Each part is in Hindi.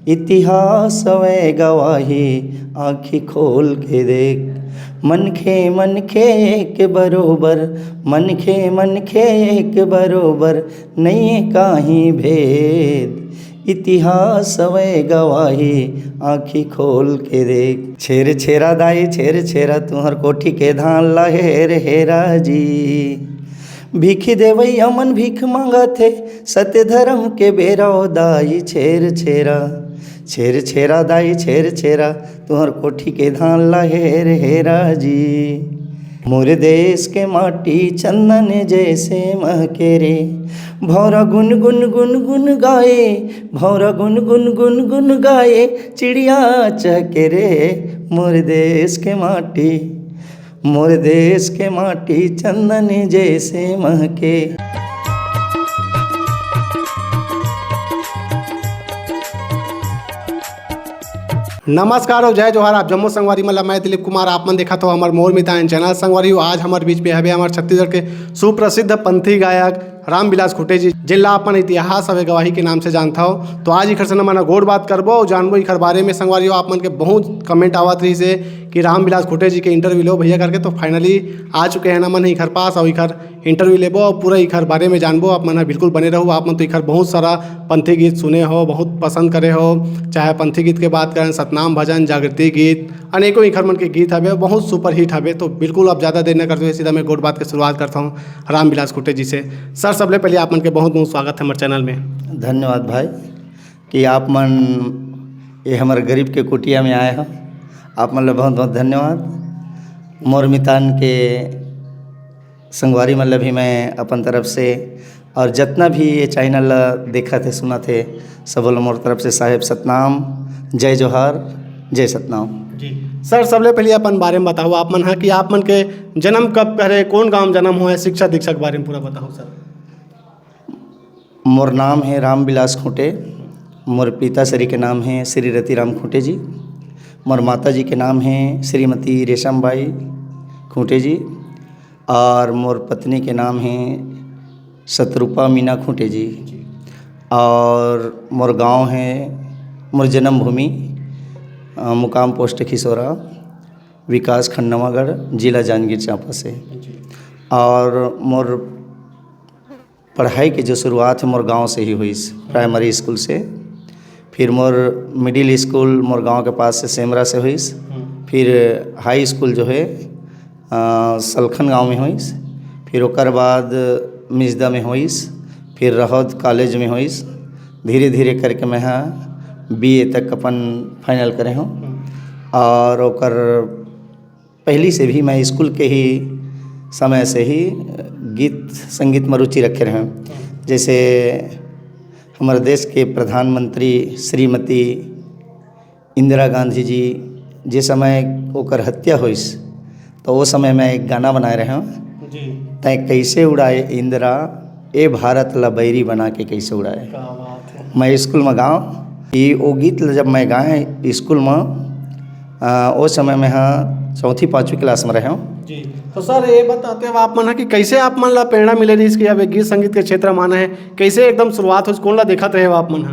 इतिहास वे गवाही आँखी खोल के देख। मन खे एक बरोबर, मन खे एक बरोबर, नहीं काहीं भेद। इतिहास वे गवाही आँखी खोल के देख। छेर छेरा दाई छेर छेरा, तुहर कोठी के धान लहेर हेरा जी। भीख देवई अमन भीख मांगा थे, सत्य धर्म के बेरा दाई छेर छेरा। छेर छेरा दाई छेर छेरा, तुहर कोठी के धान लहेर हेरा जी। मोर देश के माटी चंदन जैसे महके रे, भौरा गुन गुन गुन गुन गाए, भौरा गुन गुन गुन गुन गाए, चिड़िया चहके रे। मोर देश के माटी, मोर देश के माटी चंदन जैसे महके। नमस्कार और जय जोहार। आप जम्मू संगवारी मतलब मैं दिलीप कुमार। आप मन देखा तो हमारे मोर मितान चैनल संगवारी। आज हमारे बीच में हवे हमारे छत्तीसगढ़ के सुप्रसिद्ध पंथी गायक रामविलास खुंटे जी, जिला अपन इतिहास हवे गवाही के नाम से जानता हो। तो आज इखर से मना गोड़ बात करबो और जानबो इखर बारे में। संगवारी आप मन के बहुत कमेंट आवत रही से कि रामविलास खुंटे जी के इंटरव्यू लो भैया करके, तो फाइनली आ चुके हैं ना मन इखर पास और इखर इंटरव्यू लेबो और पूरा इखर बारे में जानबो। आप मन बिल्कुल बने रहो। आप मन तो इखर बहुत सारा पंथी गीत सुने हो, बहुत पसंद करे हो। चाहे पंथी गीत के बात करें, सतनाम भजन, जागृति गीत, अनेकों इखर मन के गीत हवे, बहुत सुपर हिट हवे। तो बिल्कुल अब ज़्यादा देर न करते हुए सीधा मैं गोड़ बात की शुरुआत करता हूँ रामविलास खुंटे जी से। सर सबले पहले आप मन के बहुत बहुत स्वागत है हमारे चैनल में। धन्यवाद भाई कि आप मन ये हमारे गरीब के कुटिया में आए हो। आप मन बहुत बहुत धन्यवाद। मोर मितान के संगवारी मतलब भी मैं अपन तरफ से और जितना भी ये चैनल देखा थे सुना थे सब लोग मोर तरफ से साहेब सतनाम, जय जोहार, जय सतनाम जी। सर सबले पहले अपन बारे में बताओ आप मन कि आप मन के जन्म कब करे, कौन गांव जन्म हुआ है, शिक्षा दीक्षा के बारे में पूरा बताओ सर। मोर नाम है रामविलास खुंटे। मोर पिताश्री के नाम है श्री रतिराम खुंटे जी। मोर माता जी के नाम है श्रीमती रेशमबाई खुंटे जी। और मोर पत्नी के नाम है शतरूपा मीना खुंटे जी। और मोर गांव है, मोर जन्मभूमि मुकाम पोस्ट खिसौरा, विकास खंड नवागढ़, जिला जांजगीर चांपा से। और मोर पढ़ाई की जो शुरुआत है मोर गांव से ही हुई, प्राइमरी स्कूल से। फिर मोर मिडिल स्कूल मोर गांव के पास से सेमरा से हुई। फिर हाई स्कूल जो है सलखन गांव में हुई। फिर ओकर बाद मिजदा में हुई। फिर रहोद कॉलेज में हुई। धीरे धीरे करके मैं BA तक अपन फाइनल करे हूँ। और ओकर पहली से भी मैं स्कूल के ही समय से ही गीत संगीत में रुचि रखे रहे। जैसे हमारे देश के प्रधानमंत्री श्रीमती इंदिरा गांधी जी जिस समय ओकर हत्या हुई, तो वो समय मैं एक गाना बनाए रहे हूँ, तय कैसे उड़ाए इंदिरा ए भारत ला बैरी बना के कैसे उड़ाए। मैं स्कूल में गाँव कि वो गीत जब मैं गाए स्कूल में, उस समय में चौथी पाँचवीं क्लास में रहे हूँ जी। तो सर ये बताते हो आप मन कि कैसे आप मन ला प्रेरणा मिले रही इसकी, अब गीत संगीत के क्षेत्र में आना है, कैसे एकदम शुरुआत हो, कौन ला देखा रहे हो आप मन?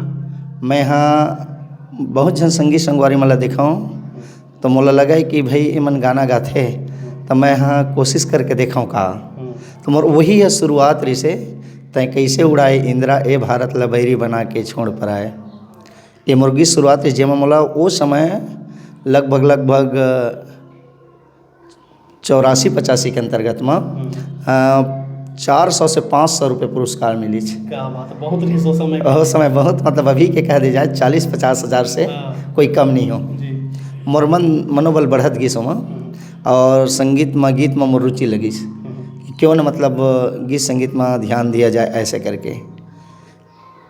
मैं बहुत जन संगीत संगवारी मला देखा हूँ, तो मोला लगा कि भाई ये मन गाना गाते, तो मैं कोशिश करके देखा का। तो मोर वही है शुरुआत रही से, तय कैसे उड़ाए इंदिरा ए भारत ला बैरी बना के छोड़ पर आए। ये मोर गीत शुरुआत रही जेमा मोला वो समय लगभग 84-85 के अंतर्गत में 400 से 500 रुपये पुरस्कार मिली। क्या बात है, बहुत रही सो समय। वो समय बहुत, मतलब अभी के कह दी जाए 40-50 हज़ार से कोई कम नहीं हो। मोर मनोबल बढ़त गई में और संगीत में गीत में मोर रुचि लगी क्यों न मतलब गीत संगीत में ध्यान दिया जाए ऐसे करके।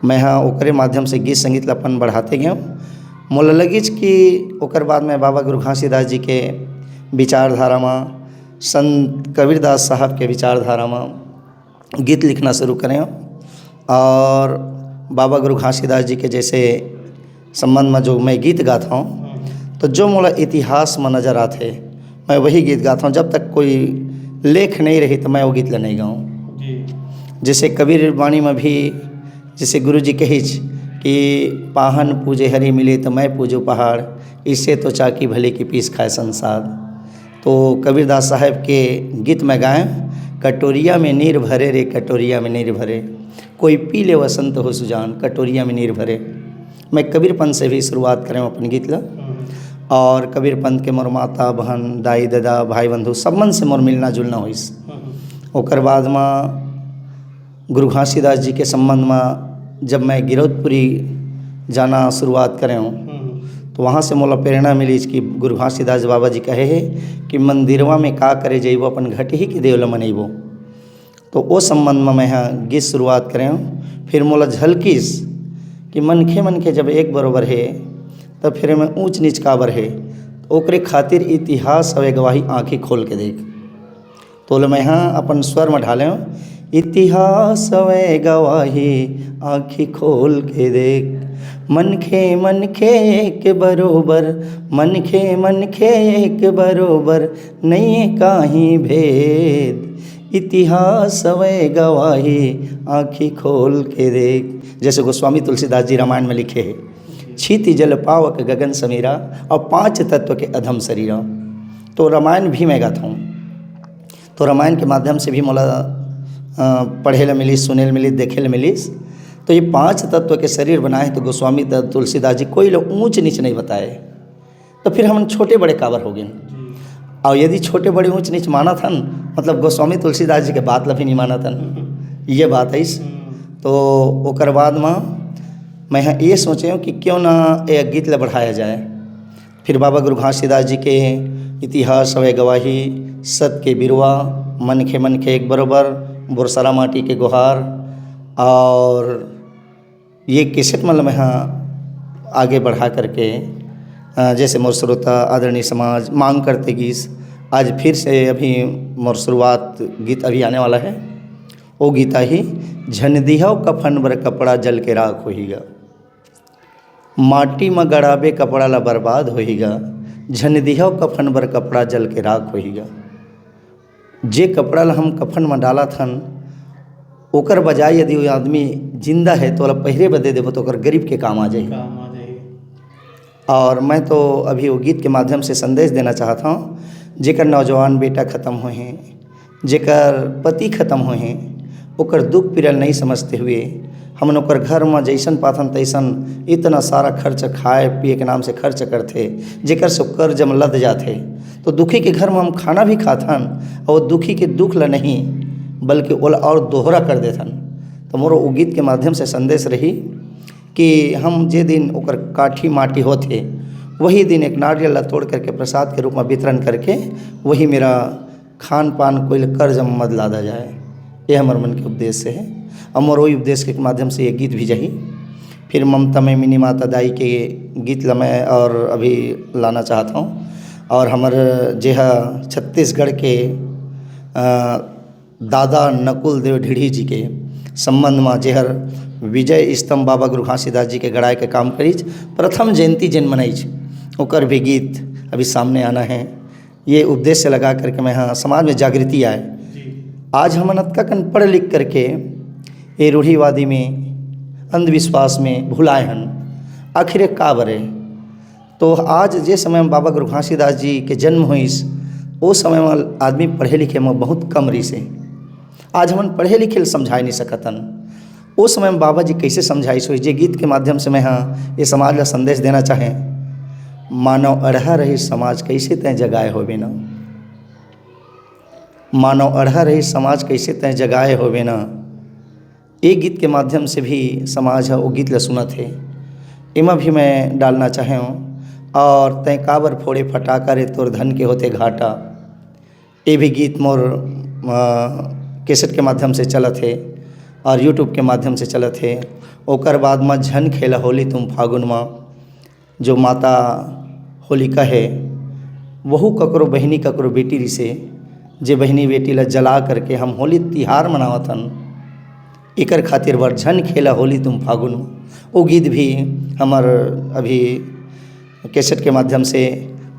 मैं ओकरे माध्यम से गीत संगीत अपन बढ़ाते गए। मोला लगिच कि ओकर बाद में बाबा गुरु घासीदास जी के विचारधारा में, संत कबीरदास साहब के विचारधारा में गीत लिखना शुरू करें। और बाबा गुरु घासीदास जी के जैसे संबंध में जो मैं गीत गाता हूँ, तो जो मोला इतिहास में नज़र आते मैं वही गीत गाता हूँ। जब तक कोई लेख नहीं रही तो मैं वो गीत नहीं गाऊँ। जैसे कबीर वाणी में भी जैसे गुरु जी कही कि पाहन पूजे हरि मिले तो मैं पूजो पहाड़, इससे तो चाकी भले की पीस खाए संसार। तो कबीरदास साहब के गीत में गाएं, कटोरिया में नीर भरे रे कटोरिया में नीर भरे, कोई पी ले वसंत हो सुजान कटोरिया में नीर भरे। मैं कबीर पंथ से भी शुरुआत करें अपन गीत ला। और कबीर पंथ के मोर माता बहन दाई दादा भाई बंधु सब मन से मोर मिलना जुलना होइस। ओकर बाद में गुरु घासीदास जी के संबंध में जब मैं गिरौदपुरी जाना शुरुआत करे हूँ तो वहाँ से मोला प्रेरणा मिली कि गुरु घासीदास बाबा जी कहे है कि मंदिरवा में का करे जइबो अपन घट ही के देवला मनइबो। तो वो संबंध में मैं यहाँ गीत शुरुआत करे हूँ। फिर मोला झलकीस कि मनखे जब एक बरोबर है तब फिर में ऊंच नीच काबर है, तो ओकरे खातिर इतिहास हवे गवाही आँखें खोल के देख। तो मैं यहाँ अपन स्वर में ढाले हूँ, इतिहास हवे गवाही आँखें खोल के देख, मनखे एक बरोबर, मनखे एक बरोबर नहीं काहीं भेद, इतिहास हवे गवाही आँखें खोल के देख। जैसे गोस्वामी तुलसीदास जी रामायण में लिखे हैं, क्षिति जल पावक गगन समीरा और 5 तत्व के अधम शरीरा। तो रामायण भी मैं गाता हूँ। तो रामायण के माध्यम से भी मोला पढ़े ला मिली, सुने ला मिली, देखे ला मिली। तो ये 5 तत्व के शरीर बनाए तो गोस्वामी तुलसीदास जी कोई लोग ऊंच नीच नहीं बताए। तो फिर हम छोटे बड़े काबर हो गए। और यदि छोटे बड़े ऊंच नीच माना था मतलब गोस्वामी तुलसीदास जी के बात ला भी नहीं माना था, ये बात है। तो ओकर बाद में मैं ये सोचे हूँ कि क्यों ना एक गीत ला बढ़ाया जाए। फिर बाबा गुरु घासीदास जी के इतिहास हवे गवाही, सत के बिरवा, मनखे एक बरोबर, बुरसरा माटी के गुहार, और ये कैसेट मतलब यहाँ आगे बढ़ा करके जैसे मोर श्रोता आदरणीय समाज मांग करते गीत, आज फिर से अभी मोर शुरुआत गीत अभी आने वाला है। वो गीता ही झन दिहौ कफन बर कपड़ा जल के राख होईगा, माटी में गड़ाबे कपड़ा ला बर्बाद होईगा, झन दिहौ कफन बर कपड़ा जल के राख होईगा। जे कपड़ा ला हम कफन में डाला थन ओकर बजाय यदि वो आदमी जिंदा है तो ओला पहिरे बदे देबो तो ओकर गरीब के काम आ जाए। और मैं तो अभी वो गीत के माध्यम से संदेश देना चाहता हूँ, जेकर नौजवान बेटा ख़त्म हुए हैं, जेकर पति ख़त्म हुए हैं, ओकर दुख पीड़ल नहीं समझते हुए हमन ओकर घर में जैसन पाथन तैसन इतना सारा खर्च खाए पिए के नाम से खर्च करते, जेकर से कर्ज में लद जाते। तो दुखी के घर में हम खाना भी खाथन और दुखी के दुख ला नहीं बल्कि ओला और दोहरा कर देथन। तो मोरो वो गीत के माध्यम से संदेश रही कि हम जे दिन ओकर काठी माटी होते वही दिन एक नारियल ला तोड़ करके प्रसाद के रूप में वितरण करके वही मेरा खान पान कोई कर्ज में मत लादा जाए। ये हमारे मन के उद्देश्य है। और मोर वही उद्देश्य के माध्यम से ये गीत भी जाही। फिर ममता में मिनी माता दाई के गीत ला मैं और अभी लाना चाहता हूँ। और हमारे जेहा छत्तीसगढ़ के दादा नकुल देव ढीढ़ी जी के संबंध में जेहर विजय स्तंभ बाबा गुरु घासीदास जी के गड़ाए के काम करीच, प्रथम जयंती जिन मनाईच, ओकर भी गीत अभी सामने आना है। ये उद्देश्य लगा करके मैं हाँ समाज में जागृति आए। आज हम अनतका कन पढ़ लिख करके ये रूढ़ीवादी में अंधविश्वास में भुलाए हन, आखिर का बरे। तो आज जे समय में बाबा गुरु घासीदास जी के जन्म हुईस वो समय में आदमी पढ़े लिखे में बहुत कम रही से। आज हम पढ़े लिखे समझा नहीं सकतन। उस समय में बाबा जी कैसे समझाइस हुई, जे गीत के माध्यम से मैं हाँ ये समाज का संदेश देना चाहें। मानव अढ़ा रही समाज कैसे तय जगाए होवे ना, मानव अढ़ा रही समाज कैसे तय जगाए होवे ना। एक गीत के माध्यम से भी समाज है वो गीत ला सुना थे, इमा भी मैं डालना चाहे हूँ। और तय काबर फोड़े फटाका रे तोर धन के होते घाटा, ये भी गीत मोर कैसेट के माध्यम से चला थे और यूट्यूब के माध्यम से चला थे। ओकर बाद में झन खेला होली तुम फागुन में, जो माता होलिका है वहू ककरो बहनी ककरो बेटी री से, जे बहनी बेटी ला जला करके हम होली तिहार मनावतन, एकर खातिर बर झन खेला होली तुम फागुन में। वो गीत भी हमार अभी कैसेट के माध्यम से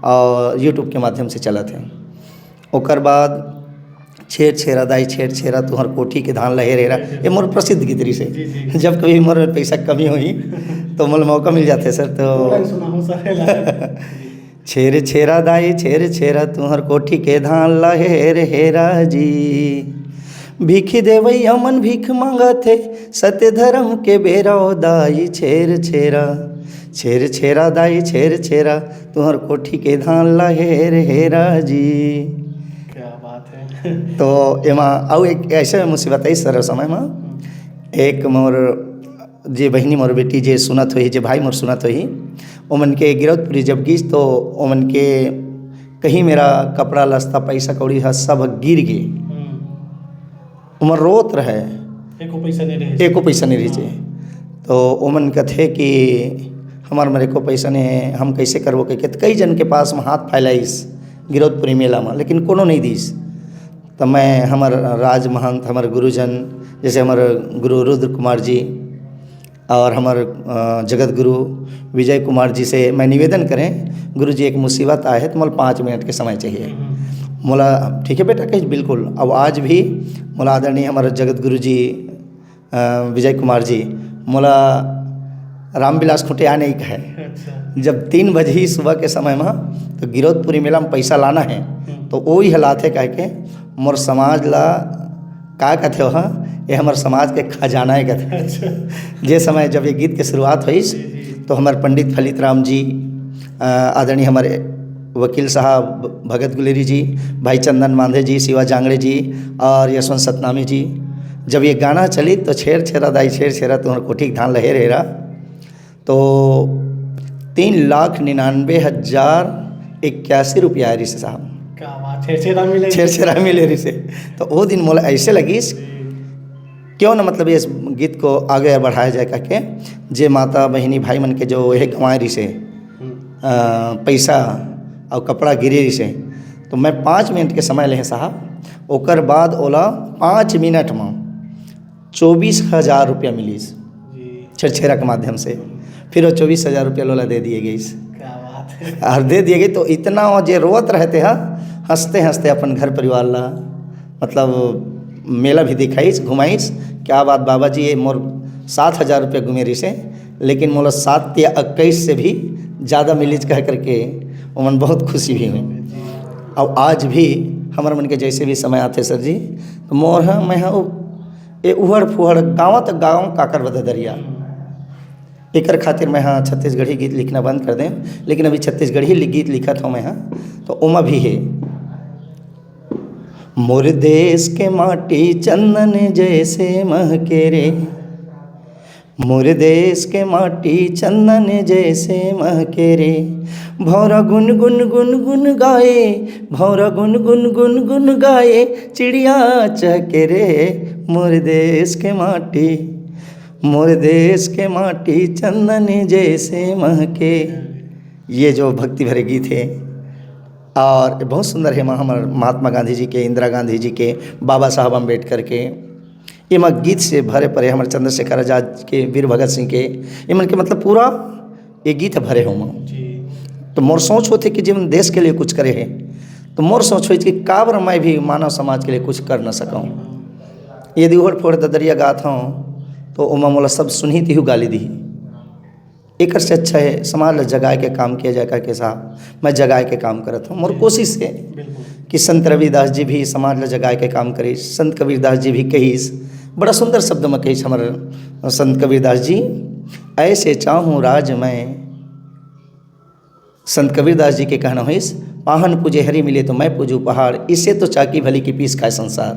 और यूट्यूब के माध्यम से चला थे। ओकर बाद छेर छेरा दाई छेर छेरा तुहर कोठी के धान लहे रेरा, ये मोर प्रसिद्ध गीत रही से। जब कभी मोर पैसा कमी हुई तो मोल मौका मिल जाते सर तो छेर छेरा दाई छेर छेरा तुहर कोठी के धान लहे रेरा जी, भीखी देवई अमन भीख मांगथे सत्य धर्म के बेरा दाई छेर छेरा, छेर छेरा दाई छेर छेरा तुहर कोठी के धान लहे रेरा जी। क्या बात है। तो एमा आउ एक ऐसे मुसीबत आई सर समय में एक मोर जे बहनी मोर बेटी जे सुनत हुई जे भाई मोर सुनत हुई ओमन के गिरौदपुरी जब गीस तो ओमन के कहीं मेरा कपड़ा लस्ता पैसा कौड़ी सब गिर गए, उमर रोत रहे एको पैसा नहीं रही। तो ओमन कथे कि हमार मेरे को पैसा नहीं हम कैसे करबो के कई जन के पास में हाथ फैलाइस गिरौदपुरी मेला में लेकिन कोनो नहीं दीस। तो मैं हमार राज महंत हमार गुरुजन जैसे हमार गुरु रुद्र कुमार जी और हमार जगत गुरु विजय कुमार जी से मैं निवेदन करें गुरु जी एक मुसीबत आए है तो मोला 5 मिनट के समय चाहिए। मोला ठीक है बेटा कहीं बिल्कुल। अब आज भी मोला आदरणीय हमारे जगत गुरु जी विजय कुमार जी मोला रामविलास खुंटे आने ही कहे जब 3 बजे ही सुबह के समय में तो गिरौदपुरी मेला में पैसा लाना है तो वही हालात है कह के मोर समाज ला का कहते हो ये हमारे समाज के खजाना है कहते। जे समय जब ये गीत के शुरुआत हुई तो हमारे पंडित फलित राम जी आदरणीय हमारे वकील साहब भगत गुलेरी जी, भाई चंदन मांधे जी, शिवा जांगड़े जी और यशवंत सतनामी जी जब ये गाना चली तो छेर छेरा दाई छेर छेरा तुम्हारे कोठी धान लहे रेरा तो 3,99,081 रुपया है रिसे साहब। क्या बात है। छेर छेरा मिले रिसे। तो वो दिन मोला ऐसे लगी क्यों ना मतलब इस गीत को आगे बढ़ाया जाए करके जे माता बहिनी भाई मन के जो यह गंवाए रिसे पैसा और कपड़ा गिरे रिसे तो मैं 5 मिनट के समय ले साहब ओकर बाद ओला 5 मिनट में 24,000 रुपया मिली छेरछेरा के माध्यम से। फिर वो 24,000 रुपया लोला दे दिए गई। क्या बात है। और दे दिए गई तो इतना वो जे रोत रहते हैं हंसते हंसते अपन घर परिवार ला मतलब मेला भी दिखाईस घुमाईस। क्या बात बाबा जी ये मोर 7,000 रुपया घूमे रही से लेकिन मोला 7 या 21 से भी ज़्यादा मिलीज कह करके मन बहुत खुशी भी हुई। अब आज भी हमारे मन के जैसे भी समय आते सर जी तो मोर हाँ मैं हाँ ये उहड़ फुहड़ गाँव तक गाँव काकर बता दरिया एकर खातिर मैं हाँ छत्तीसगढ़ी गीत लिखना बंद कर दें लेकिन अभी छत्तीसगढ़ी गीत लिखा था मैं हाँ तो उमा भी है। मोर देश के माटी चंदन जैसे महके रे, मोर देश के माटी चंदन जैसे महके रे, भौरा गुन गुन गुन गुन गाए, भौरा गुन गुन गुन गुन गाए, चिड़िया चहके रे, मोर देश के माटी, मोर देश के माटी चंदन जैसे महके। ये जो भक्ति भरे गीत है और बहुत सुंदर है हमारे महात्मा गांधी जी के, इंदिरा गांधी जी के, बाबा साहब अम्बेडकर के, ये मन गीत से भरे पड़े हमारे चंद्रशेखर आजाद के, वीर भगत सिंह के, ये मन के मतलब पूरा ये गीत भरे हो माँ। तो मोर सोच होते कि जब देश के लिए कुछ करे है तो मोर सोच हो कि काबर मैं भी मानव समाज के लिए कुछ कर न सकूँ। यदि उहड़ फोड़ दरिया गात हूँ तो उमा मोला सब सुनी थी गाली दी। एक से अच्छा है समाज जगाए के काम किया जाए करके साहब मैं जगाए के काम करता हूँ। मोर कोशिश है कि संत रविदास जी भी समाज जगाए के काम करे, संत कबीरदास जी भी कहीस बड़ा सुंदर शब्द में कहीस हमारे संत कबीरदास जी, ऐसे चाहूँ राज मैं। संत कबीरदास जी के कहना है पाहन पूजे हरि मिले तो मैं पूजू पहाड़, इससे तो चाकी भली की पीस खाए संसार।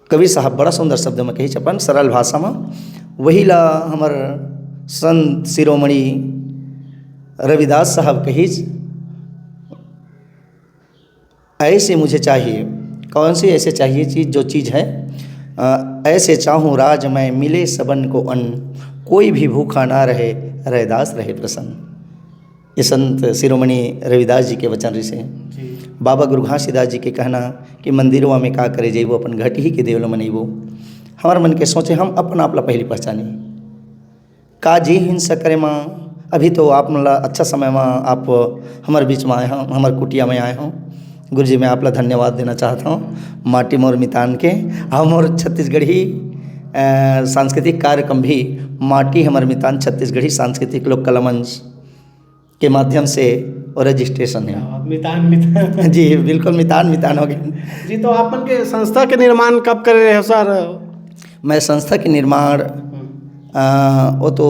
कबीर साहब बड़ा सुंदर शब्द में कही अपन सरल भाषा में वही ला हमार संत शिरोमणि रविदास साहब कहीज ऐसे मुझे चाहिए। कौन सी ऐसे चाहिए चीज़? जो चीज़ है ऐसे चाहूँ राज मैं मिले सबन को अन्न, कोई भी भूखा ना रहे रैदास रहे प्रसन्न। ये संत शिरोमणि रविदास जी के वचन रिसे। बाबा गुरु घासीदास जी के कहना कि मंदिरों में का करे जेबो अपन घट ही के देवल मनैबो। हमारे मन के सोचे हम अपना आपला पहली पहचानी का जी हिंसा करे माँ। अभी तो आप मतलब अच्छा समय में आप हमारे बीच में आए हों, हमारे कुटिया में आए हों, गुरु जी मैं आपला धन्यवाद देना चाहता हूँ माटी मोर मितान के। हम और छत्तीसगढ़ी सांस्कृतिक कार्यक्रम भी माटी हमर मितान छत्तीसगढ़ी सांस्कृतिक लोक कला मंच के माध्यम से और रजिस्ट्रेशन है। मितान जी बिल्कुल मितान हो गए जी। तो आपन के संस्था के निर्माण कब कर रहे हो सर? मैं संस्था के निर्माण वो तो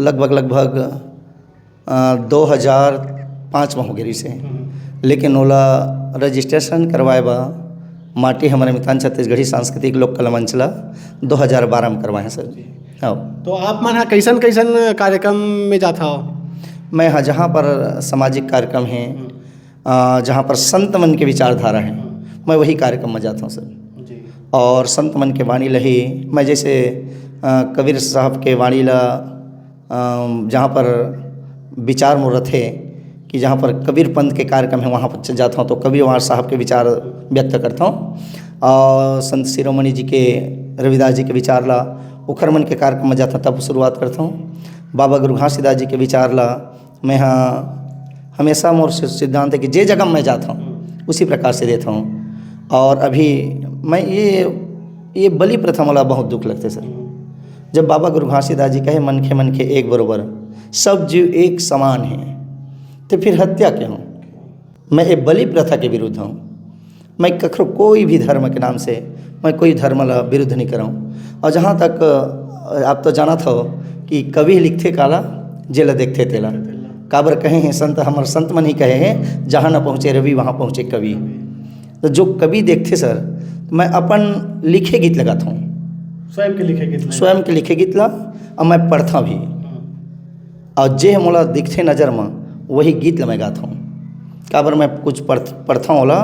लगभग 2005 में हो गई से, लेकिन ओला रजिस्ट्रेशन करवाए बा माटी हमारे मितान छत्तीसगढ़ी सांस्कृतिक लोक कला मंच ला 2012 में करवाए हैं सर। हाँ। तो आप मन कैसन कार्यक्रम में जाता हो? मैं हाँ जहाँ पर सामाजिक कार्यक्रम हैं, जहाँ पर संत मन के विचारधारा है, मैं वही कार्यक्रम में जाता हूँ सर। और संत मन के वाणी लही मैं जैसे कबीर साहब के वाणी ला जहाँ पर विचार मुहूर्त है कि जहाँ पर कबीर पंथ के कार्यक्रम है वहाँ पर जाता हूँ तो कबीर वहाँ साहब के विचार व्यक्त करता हूँ। और संत शिरोमणि जी के रविदास जी के विचार ला उखरमन के कार्यक्रम में जाता तब शुरुआत करता हूँ। बाबा गुरु घासीदास जी के विचार ला मैं हाँ हमेशा मोर सिद्धांत है कि जे जगह मैं जाता हूँ उसी प्रकार से देता हूँ। और अभी मैं ये बलि प्रथा वाला बहुत दुख लगते सर। जब बाबा गुरु घासीदास जी कहे मन के एक बरोबर सब जीव एक समान हैं तो फिर हत्या क्यों? मैं ये बलि प्रथा के विरुद्ध हूँ। मैं कखरो कोई भी धर्म के नाम से मैं कोई धर्म ला विरुद्ध नहीं कराऊँ। और जहाँ तक आप तो जाना था कि कवि लिखते काला जेला देखते तेला, काबर कहे हैं संत हमारे संत मन ही कहे हैं जहाँ न पहुँचे रवि वहाँ पहुँचे कवि। तो जो कवि देखते सर मैं अपन लिखे गीत लगाता हूँ, स्वयं के लिखे गीत ला और मैं पढ़ता भी। और जे मोला दिखते नज़र में वही गीत ला मैं गाता हूँ। काबर मैं कुछ पढ़ता हूँ ओला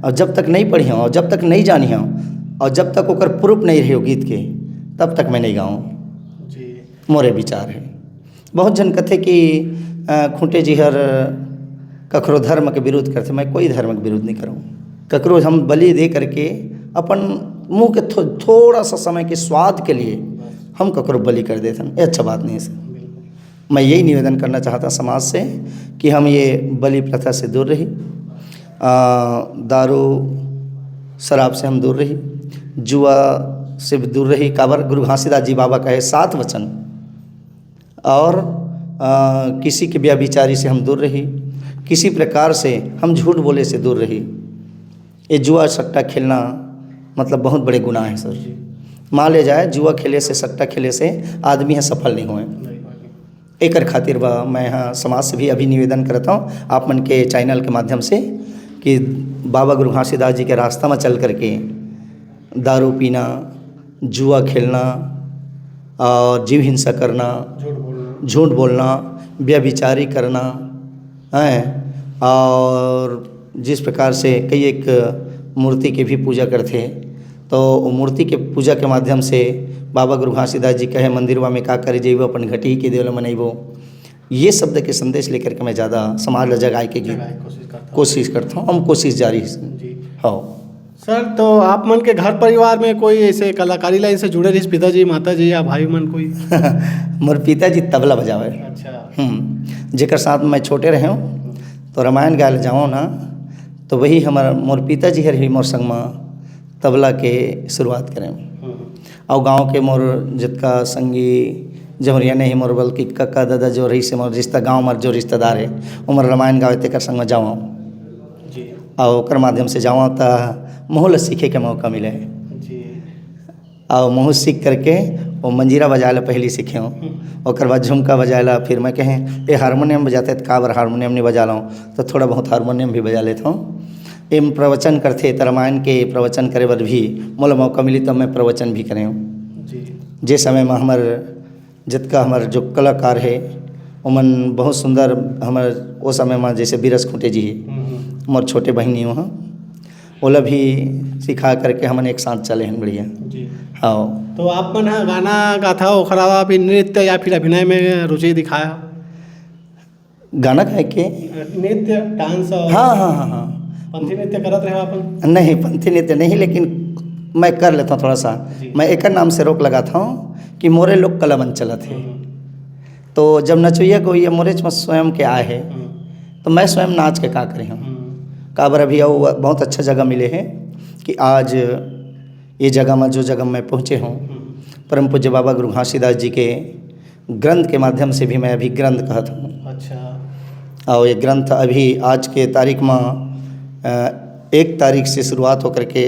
और जब तक नहीं पढ़ी हूँ और जब तक नहीं जानी हूँ और जब तक ओकर प्रूफ नहीं रही हो गीत के तब तक मैं नहीं गाऊँ। मोरे विचार है। बहुत जन कथे कि खूंटे जी हर कखरो धर्म के विरोध करते, मैं कोई धर्म के विरोध नहीं करूँ। ककरो हम बलि दे करके अपन मुँह के थोड़ा सा समय के स्वाद के लिए हम ककरो बलि कर देते हैं, ये अच्छा बात नहीं है सर। मैं यही निवेदन करना चाहता समाज से कि हम ये बलि प्रथा से दूर रही, दारू शराब से हम दूर रही, जुआ से भी दूर रही। काबर गुरु घासीदास जी बाबा कहे 7 वचन। और किसी के व्यभिचारी से हम दूर रही, किसी प्रकार से हम झूठ बोले से दूर रही। ये जुआ सट्टा खेलना मतलब बहुत बड़े गुनाह है सर। मान ले जाए जुआ खेले से सट्टा खेले से आदमी है सफल नहीं हुए। एकर खातिर बा मैं हाँ समाज से भी अभी निवेदन करता हूँ आप मन के चैनल के माध्यम से कि बाबा गुरु घासीदास जी के रास्ता में चल करके दारू पीना, जुआ खेलना और जीव हिंसा करना, झूठ बोलना, व्यभिचारी करना है। और जिस प्रकार से कई एक मूर्ति की भी पूजा करते हैं तो मूर्ति के पूजा के माध्यम से बाबा गुरु घासीदास जी कहे मंदिरवा में का करे जेबो अपन घटी के देवल मनैबो। ये शब्द के संदेश लेकर के मैं ज़्यादा समाज ला जगाए के कोशिश करता हूँ। हम कोशिश जारी है। हाँ सर, तो आप मन के घर परिवार में कोई ऐसे कलाकारी लाइन से जुड़े रही, पिताजी माताजी या भाई मन कोई? मोर पिताजी तबला बजावे। अच्छा। जेकर साथ मैं छोटे रहे हूँ तो रामायण गायल जाऊँ ना तो वही हमारा मोर पिताजी हर ही मोर संग में तबला के शुरुआत करें। और गांव के मोर जितका संगी जमरिया नहीं मोर बल्कि कक्का दादा जो रही से मोर रिश्ता गांव मर जो रिश्तेदार है उमर रामायण गावे तेकर संग में जाऊँ और ओकर माध्यम से जाऊँ तो मोहल सीखे के मौका मिले और मोह सीख करके वो मंजीरा बजाए ला पहली सीखे हूँ। और बाद झुमका बजाए ला फिर मैं कहें ये हारमोनियम बजाते तो काबर हारमोनियम नहीं बजा लाऊँ तो थोड़ा बहुत हारमोनियम भी बजा लेता हूँ। एम प्रवचन करते तो रामायण के प्रवचन करे बर भी मोला मौका मिली तो मैं प्रवचन भी करें। जे समय में हमार जितका हमार जो कलाकार है उमन बहुत सुंदर हमार वो समय में जैसे बीरस खूंटे जी मोर छोटे बहनी वहाँ ओला भी सिखा करके हमन एक साथ चले हैं बढ़िया। हाँ। तो आप मन गाना गाथा ओखरा भी नृत्य या फिर अभिनय में रुचि दिखाया? गाना गाए के नृत्य डांस? हाँ हाँ हाँ हाँ। पंथी नृत्य करत रहे अपन? नहीं पंथी नृत्य नहीं, लेकिन मैं कर लेता हूँ थोड़ा सा। मैं एक नाम से रोक लगाता हूँ कि मोरे लोग कला मंच चला थे तो जब नचोइया को ये मोरे में स्वयं के आए है तो मैं स्वयं नाच के का करे हूँ। काबर अभी और बहुत अच्छा जगह मिले हैं कि आज ये जगह में जो जगह मैं पहुँचे हूँ परम पूज्य बाबा गुरु घासीदास जी के ग्रंथ के माध्यम से भी मैं अभी ग्रंथ कहता हूँ। अच्छा। और ये ग्रंथ अभी आज के तारीख में 1 तारीख से शुरुआत होकर के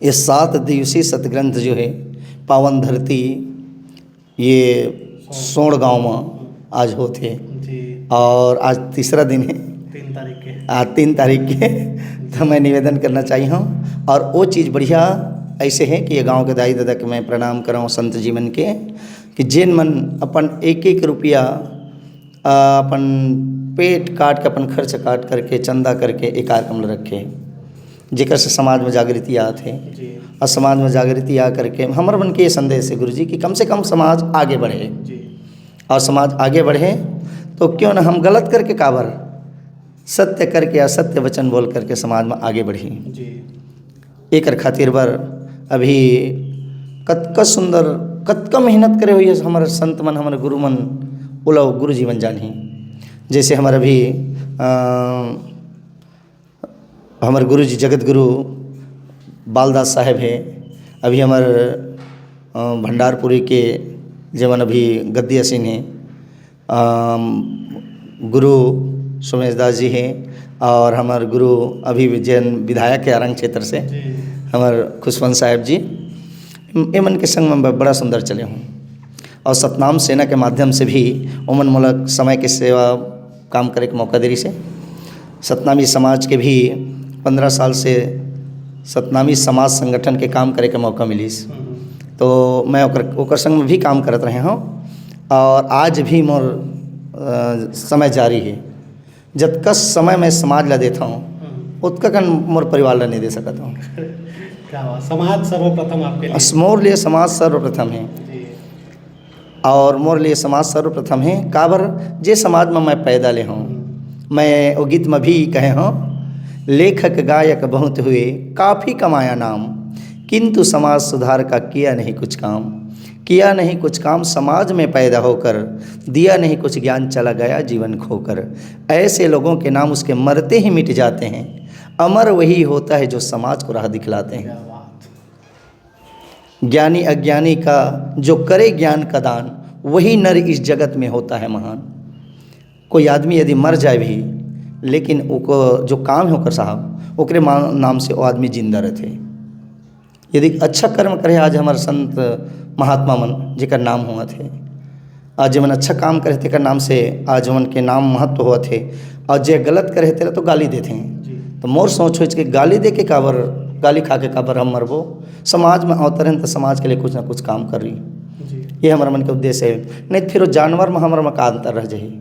ये 7 दिवसीय सतग्रंथ जो है पावन धरती ये सोड़ गांव में आज होते जी। और आज तीसरा दिन है 3 तारीख के। आज 3 तारीख के तो मैं निवेदन करना चाहिए हूँ। और वो चीज़ बढ़िया ऐसे है कि ये गांव के दाई दादा के मैं प्रणाम कराऊँ संत जीवन के कि जिन मन अपन 1-1 रुपया अपन पेट काट के अपन खर्च काट करके चंदा करके एक कार्यक्रम रखे जेकर से समाज में जागृति आते जी। और समाज में जागृति आ करके हमारे मन के ये संदेश है गुरुजी कि कम से कम समाज आगे बढ़े जी। और समाज आगे बढ़े तो क्यों ना हम गलत करके काबर सत्य करके असत्य वचन बोल करके समाज में आगे बढ़ी जी। एक खातिर बर अभी कतका सुंदर कतका मेहनत करे हुई है हमारे संत मन हमारे गुरु मन उलव गुरु जीवन जानी जैसे हमारे अभी हमारे गुरु जी जगत गुरु बालदास साहेब है अभी हमारे भंडारपुरी के जवन अभी गद्दी असीन है गुरु सोमेश दास जी हैं और हमारे गुरु अभी जैन विधायक के आरंग क्षेत्र से हमारे खुशवंत साहेब जी ये मन के संग में बड़ा सुंदर चले हूँ और सतनाम सेना के माध्यम से भी उमन मूलक समय की सेवा काम करे के मौका देरी से सतनामी समाज के भी 15 साल से सतनामी समाज संगठन के काम करे के मौका मिलीस तो मैं ओकर संग में भी काम करत रहे हूँ और आज भी मोर समय जारी है जब का समय मैं समाज ला देता हूँ उतना कन मोर परिवार ला नहीं दे सकता हूँ। क्या बात, समाज सर्वप्रथम आपके लिए? मोर लिए समाज सर्वप्रथम है और मोर लिए समाज सर्वप्रथम है काबर जे समाज में मैं पैदा ले हूँ मैं वो गीत में भी कहे हूँ लेखक गायक बहुत हुए काफ़ी कमाया नाम किंतु समाज सुधार का किया नहीं कुछ काम समाज में पैदा होकर दिया नहीं कुछ ज्ञान चला गया जीवन खोकर ऐसे लोगों के नाम उसके मरते ही मिट जाते हैं अमर वही होता है जो समाज को राह दिखलाते हैं। ज्ञानी अज्ञानी का जो करे ज्ञान का दान वही नर इस जगत में होता है महान। कोई आदमी यदि मर जाए भी लेकिन उको जो काम है ओकर साहब ओकरे नाम से वो आदमी जिंदा रहते। यदि अच्छा कर्म करे आज हमारे संत महात्मा मन जेकर नाम हुआ थे आज जमन अच्छा काम करे थे नाम से आज मन के नाम महत्व हुआ थे और जे गलत करे थे तो गाली देते हैं तो मोर सोच के गाली दे के काबर गाली खा के काबर हम मरबो समाज में अवतर हैं तो समाज के लिए कुछ ना कुछ काम कर रही ये हमारा मन के उद्देश्य है। नहीं फिर जानवर में हमारा का अंतर रह जाए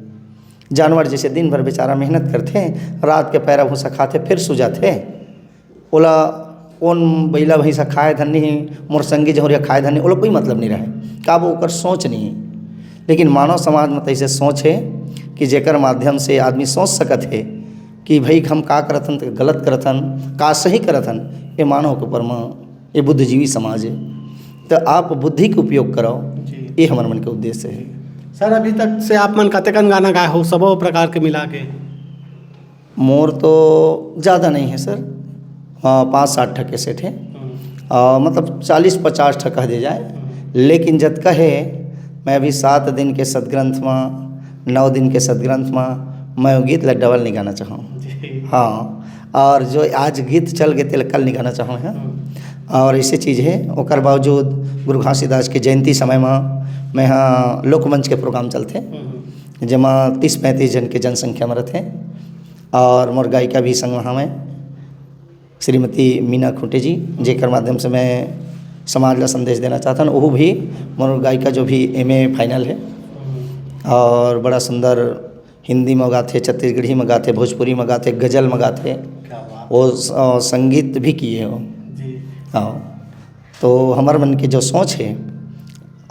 जानवर जैसे दिन भर बेचारा मेहनत करते रात के पैरा भूसा खाते फिर सो जाते ओला कौन बैला भैंसा खाए धन नहीं मोर संगी जहरिया खाए धन नहीं ओला कोई मतलब नहीं रहे का वो ओकर सोच नहीं है। लेकिन मानव समाज में तो ऐसे सोच है कि जेकर माध्यम से आदमी सोच सकत है कि भाई हम का करथन तो गलत करथन का सही करथन ये मानव के ऊपर में ये बुद्धिजीवी समाज है तो आप बुद्धि का उपयोग कराओ ये हमारे मन के उद्देश्य है। सर अभी तक से आप मन कतेकन गाना गाए हो सबो प्रकार के मिला के? मोर तो ज़्यादा नहीं है सर 5-7 ठक कैसेट है मतलब 40-50 ठक कह दे जाए लेकिन जब कहे मैं अभी 7 दिन के सदग्रंथ में 9 दिन के सदग्रंथ में मैं वो गीत डबल नहीं गाना चाहूँ। हाँ और जो आज गीत चल गए थे कल नहीं गाना चाहूँ है और ऐसी चीज़ है ओकर बावजूद गुरु घासीदास के जयंती समय में मैं यहाँ लोकमंच के प्रोग्राम चलते जमा 30-35 जन के जनसंख्या में रहते और मोर गायिका भी संग वहाँ में श्रीमती मीना खूंटे जी जेकर माध्यम से मैं समाज का संदेश देना चाहता हूँ। वो भी मोर गायिका जो भी MA फाइनल है और बड़ा सुंदर हिंदी में गाते छत्तीसगढ़ी में गाते भोजपुरी में गाते गज़ल में गाते वो संगीत भी किए हो। हाँ तो हमारे मन की जो सोच है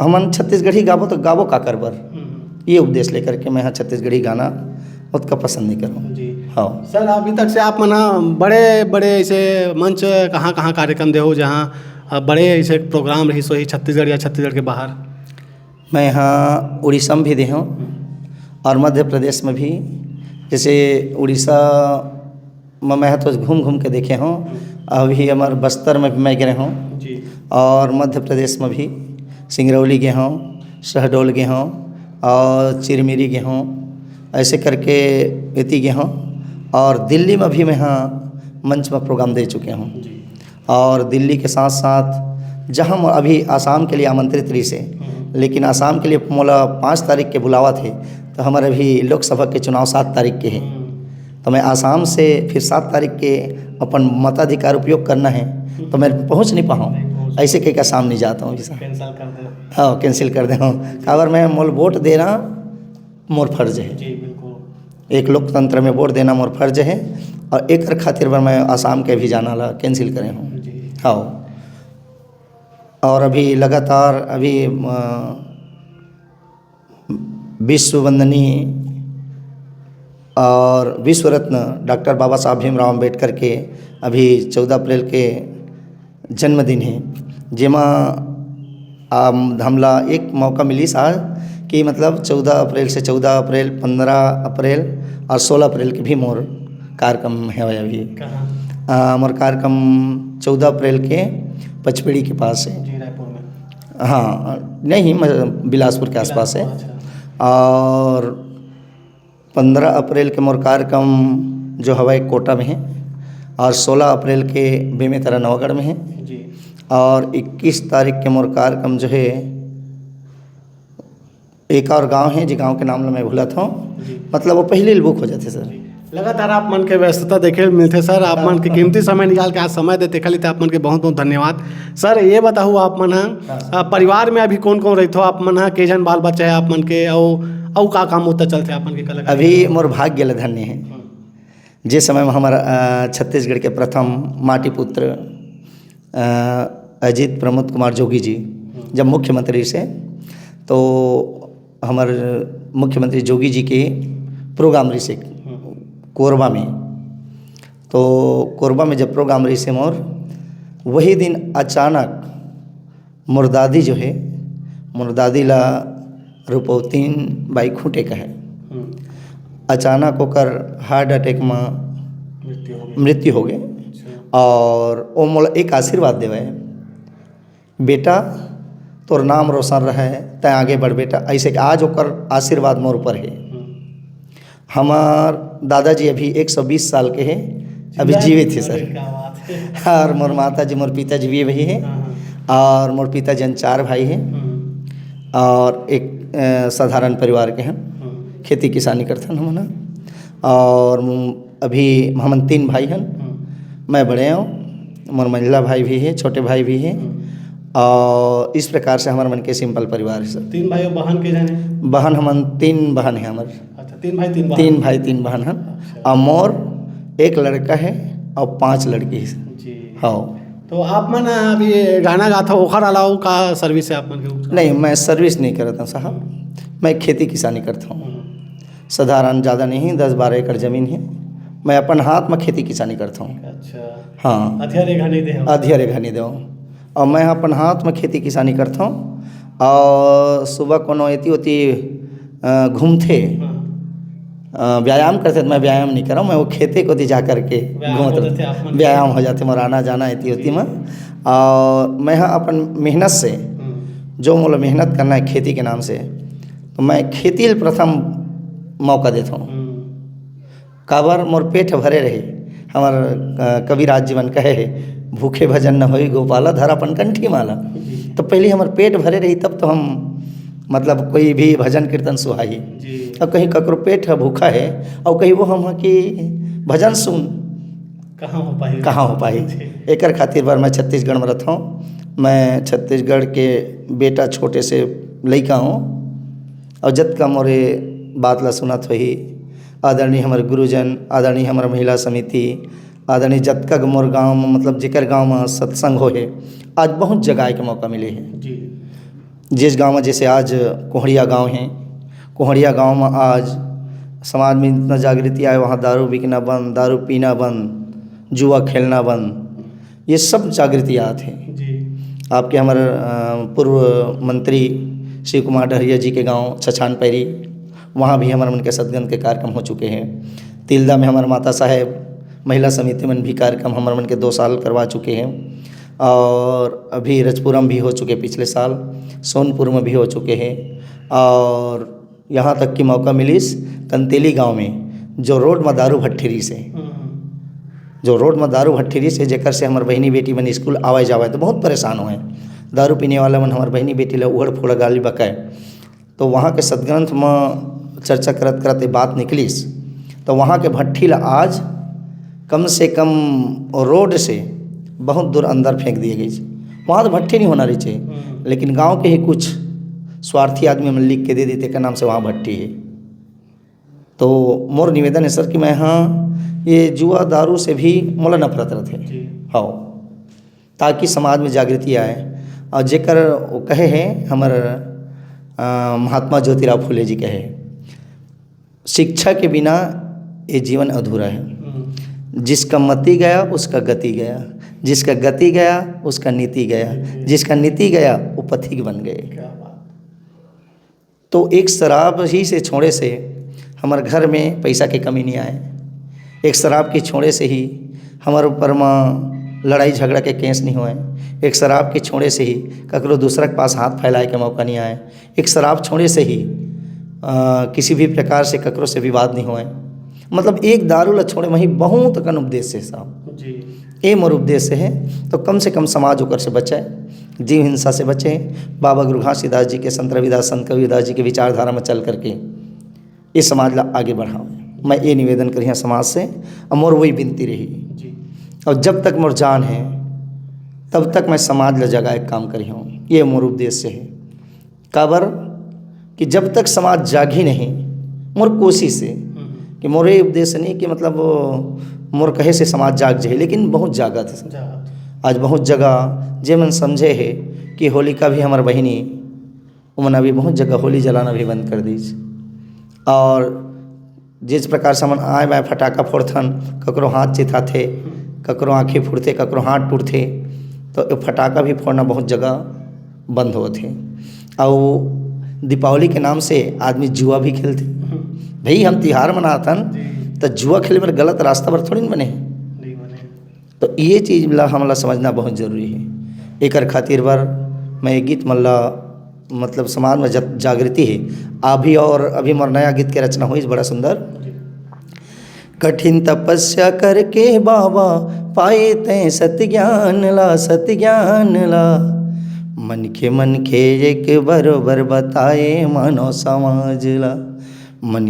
हमन छत्तीसगढ़ी गाबो तो गाबो का करबर ये उपदेश लेकर के मैं यहाँ छत्तीसगढ़ी गाना उतना पसंद नहीं करूँ। हाँ सर अभी तक से आप मना बड़े बड़े ऐसे मंच कहाँ कार्यक्रम दे हो जहाँ बड़े ऐसे प्रोग्राम रही सो ही छत्तीसगढ़ या छत्तीसगढ़ के बाहर? मैं यहाँ उड़ीसा में भी दे हूँ और मध्य प्रदेश में भी जैसे उड़ीसा मैं तो घूम घूम के देखे हूँ। अभी हमारे बस्तर में भी मैं गए हूँ जी और मध्य प्रदेश में भी सिंगरौली गए हूँ, शहडोल गए हूँ और चिरमिरी गए हूँ, ऐसे करके इति गए हूँ। और दिल्ली में भी मैं यहाँ मंच में प्रोग्राम दे चुके हूँ। और दिल्ली के साथ साथ जहाँ हम अभी आसाम के लिए आमंत्रित रही से, लेकिन आसाम के लिए मोला 5 तारीख के बुलावा थे, तो हमारे अभी लोकसभा के चुनाव 7 तारीख के हैं। तो मैं आसाम से फिर 7 तारीख के अपन मताधिकार उपयोग करना है, तो मैं पहुंच नहीं पाऊँ, ऐसे कहीं का आसाम नहीं जाता हूँ जैसा। कैंसिल कर दे। हाँ, कैंसिल कर दे हूँ। काबर मैं मोल वोट देना मोर फर्ज है। जी बिल्कुल। एक लोकतंत्र में वोट देना मोर फर्ज है, और एक खातिर पर मैं आसाम के भी जाना ला कैंसिल करे हूँ। जी हाँ, और अभी लगातार अभी विश्व वंदनीय और विश्व रत्न डॉक्टर बाबा साहब भीमराव अम्बेडकर के अभी 14 अप्रैल के जन्मदिन है, जेमा हमला एक मौका मिली साल कि मतलब 14 अप्रैल से 14 अप्रैल, 15 अप्रैल और 16 अप्रैल के भी मोर कार्यक्रम है। अभी कहाँ? मोर कार्यक्रम 14 अप्रैल के पचपेड़ी के पास है। जी रायपुर में? हाँ नहीं, बिलासपुर के आसपास है। अच्छा। और 15 अप्रैल के मोर कार्यक्रम जो हवाई कोटा में है, और 16 अप्रैल के बेमेतरा नवागढ़ में है। जी। और 21 तारीख के मोर कार्यक्रम जो है एक और गांव है, जी गांव के नाम मैं भूला था, मतलब वो पहले बुक हो जाते सर। लगातार आप मन के व्यस्तता देखे मिलते सर, आप मन के कीमती समय निकाल के आज समय देते खाली थे, आप मन के बहुत बहुत धन्यवाद सर। ये बताओ आप मन परिवार में अभी कौन कौन रही हो आप मन, के जन बाल बच्चा है आप मन के, और का काम होता चलते आप मन के कलाकार? अभी मोर भाग्य धन्य है, जिस समय में हमारा छत्तीसगढ़ के प्रथम माटी पुत्र अजीत प्रमोद कुमार जोगी जी जब मुख्यमंत्री से, तो हमारे मुख्यमंत्री जोगी जी के प्रोग्राम रही से कोरबा में, तो कोरबा में जब प्रोग्राम रही से मोर, वही दिन अचानक मोर दादी जो है, मोर दादी ला रुपौतीन बाई खूंटे का है, अचानक होकर हार्ट अटैक में मृत्यु हो गए। और वो मोला एक आशीर्वाद देवे, बेटा तोर नाम रोशन रहे, तय आगे बढ़ बेटा, ऐसे कि आज होकर आशीर्वाद मोर ऊपर है। हमार दादाजी अभी 120 साल के हैं, अभी जीवित है सर। और मोर माता जी, मोर पिताजी भी वही है, और मोर पिताजी 4 भाई हैं, और एक साधारण परिवार के हैं, खेती किसानी करते हैं हम। और अभी हम 3 भाई हैं, मैं बड़े हूँ, मोर मंझला भाई भी है, छोटे भाई भी हैं, और इस प्रकार से हमारे मन के सिंपल परिवार है सर। 3 भाई और बहन के जाने? बहन हम 3 बहन है हमारे। अच्छा, 3 भाई 3 बहन? 3 भाई 3 बहन हैं। और मोर 1 लड़का है और 5 लड़की है जी। हाँ। तो आप मन अभी गाना गाता ओखर अलावा का सर्विस है आप मन के? नहीं, मैं सर्विस नहीं करता साहब, मैं खेती किसानी करता हूँ। साधारण ज़्यादा नहीं, 10-12 एकड़ ज़मीन है, मैं अपन हाथ में खेती किसानी करता हूँ। अच्छा। हाँ, अधिया रेखा नहीं दे? अधिया रेखा नहीं दो, और मैं अपन हाथ में खेती किसानी करता हूँ। और सुबह कोनो एती होती घूमते व्यायाम करते, तो मैं व्यायाम नहीं कर रहा हूँ, मैं वो खेते को जा करके घूमते, व्यायाम हो जाते, मोर आना जाना एती होती में। और मैं हाँ अपन मेहनत से, जो मोला मेहनत करना है खेती के नाम से, तो मैं खेती प्रथम मौका देता हूँ। काबर मोर पेट भरे रहे, हमार कविराज जीवन कहे, भूखे भजन न होई गोपाला, धरापन कंठी माला। तो पहले हमार पेट भरे रही, तब तो हम मतलब कोई भी भजन कीर्तन सुहाई। और कहीं ककरो पेट है भूखा है, और कहीं वो हम कि भजन सुन, कहाँ हो पाई? एक खातिर बार मैं छत्तीसगढ़ में रहता हूँ। मैं छत्तीसगढ़ के बेटा छोटे से लड़का हूँ, और जत का मोरे बात ला सुनत वही आदरणीय हमारे गुरुजन, आदरणीय हमारा महिला समिति, आदरणीय जत का मोर गाँव में, मतलब जेकर गाँव में सत्संग हो है, आज बहुत जगह के मौका मिले हैं जी। जिस गांव में, जैसे आज कोहड़िया गांव है, कोहड़िया गांव में आज समाज में इतना जागृति आए, वहाँ दारू बिकना बंद, दारू पीना बंद, जुआ खेलना बंद, ये सब जागृति आते हैं जी। आपके हमारे पूर्व मंत्री शिव कुमार डहरिया जी के गांव छछान पैरी, वहाँ भी हमारे मन के सदगंध के कार्यक्रम हो चुके हैं। तिलदा में हमारे माता साहेब महिला समिति में भी कार्यक्रम हमारे मन के 2 साल करवा चुके हैं और अभी रजपुरा में भी हो चुके, पिछले साल सोनपुर में भी हो चुके हैं और यहाँ तक कि मौका मिलिस कंतेली गांव में जो रोड में दारू भट्ठेरी से जेकर से हमार बहनी बेटी मन स्कूल आवे जावे तो बहुत परेशान हुए। दारू पीने वाला मन हमार बहनी बेटी ला उड़ फोड़ गाली बकाए, तो वहाँ के सदग्रंथ में चर्चा करत करते बात निकलीस तो वहाँ के भट्ठी ला आज कम से कम रोड से बहुत दूर अंदर फेंक दिए गई। वहाँ तो भट्ठी नहीं होना रही चाहिए, लेकिन गांव के ही कुछ स्वार्थी आदमी हमें लिख के दे देते का नाम से वहाँ भट्ठी है। तो मोर निवेदन है सर कि मैं हाँ ये जुआ दारू से भी मोला नफरत रहते हाँ, ताकि समाज में जागृति आए। और जेकर वो कहे हैं हमारे महात्मा ज्योतिराव फुले जी कहे, शिक्षा के बिना ये जीवन अधूरा है। जिसका मति गया उसका गति गया, जिसका गति गया उसका नीति गया, जिसका नीति गया वो पथिक बन गए। तो एक शराब ही से छोड़े से हमारे घर में पैसा की कमी नहीं आए, एक शराब के छोड़े से ही हमारे ऊपर में लड़ाई झगड़ा के केस नहीं हुए, एक शराब के छोड़े से ही ककरो दूसरा के पास हाथ फैलाए के मौका नहीं आए, एक शराब छोड़े से ही किसी भी प्रकार से ककरो से विवाद नहीं हुए। मतलब एक दारू ला छोड़े वहीं बहुत कन उपदेश है साहब जी, ये मोर उद्देश्य है। तो कम से कम समाज होकर से बचे, जीव हिंसा से बचे। बाबा गुरु घासीदास जी के, संत रविदास, संत कबीरदास जी के विचारधारा में चल करके ये समाज ला आगे बढ़ाओ। मैं ये निवेदन करी समाज से और मोर वही विनती रही जी। और जब तक मोर जान है तब तक मैं समाज ला जगह एक काम करी हूँ, ये मोर उद्देश्य है। काबर कि जब तक समाज जागी नहीं, मोर कोशिश है कि मोर ये उद्देश्य नहीं कि मतलब मोर कहे से समाज जाग जाए, लेकिन बहुत जागत है आज बहुत जगह। जे मन समझे है कि होलिका भी हमार बहिनी उमन अभी बहुत जगह होली जलाना भी बंद कर दीज। और जिस प्रकार से मन आए बाए फटाका फोड़थन, ककरो हाथ चिथाथे, ककरो आँखें फुड़थे, ककरो हाथ टूटथे, तो फटाका भी फोड़ना बहुत जगह बंद होते। और दीपावली के नाम से आदमी जुआ भी खेलते। भाई हम तिहार मनातन तो जुआ खेले पर गलत रास्ता पर थोड़ी बने हैं। तो ये चीज़ ला हमला समझना बहुत ज़रूरी है। एक खातिर बार मैं एक गीत मल्ला मतलब समाज में जागृति है अभी, और अभी मोर नया गीत के रचना हुई बड़ा सुंदर। कठिन तपस्या करके बाबा पाए तैं सत्य ज्ञान ला, सत्य ज्ञान ला। मन के एक बरोबर बताए मानो समाज ला, मन